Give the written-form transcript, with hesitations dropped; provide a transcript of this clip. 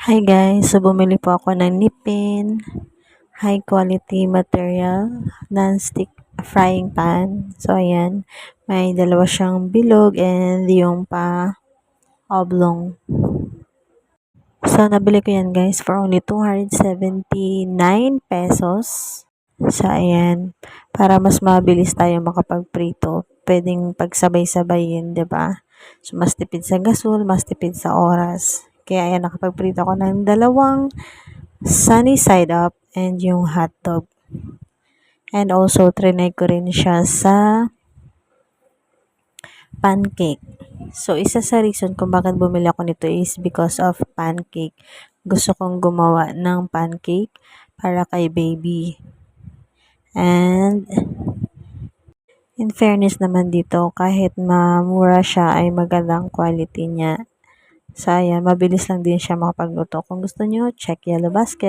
Hi guys, so bumili po ako ng Nipin high quality material non-stick frying pan. So ayan, may dalawa siyang bilog and yung pa oblong. So nabili ko yan guys for only 279 pesos. So ayan, para mas mabilis tayo makapagprito, pwedeng pagsabay-sabayin, 'di ba? So mas tipid sa gasol, mas tipid sa oras. Kaya ayan, nakapagprito ako ng dalawang sunny side up and yung hotdog. And also, trinay ko rin siya sa pancake. So, isa sa reason kung bakit bumili ako nito is because of pancake. Gusto kong gumawa ng pancake para kay baby. And, in fairness naman dito, kahit mamura siya ay magandang quality niya. So, ayan, mabilis lang din siya makapagluto. Kung gusto nyo, check Yellow Basket.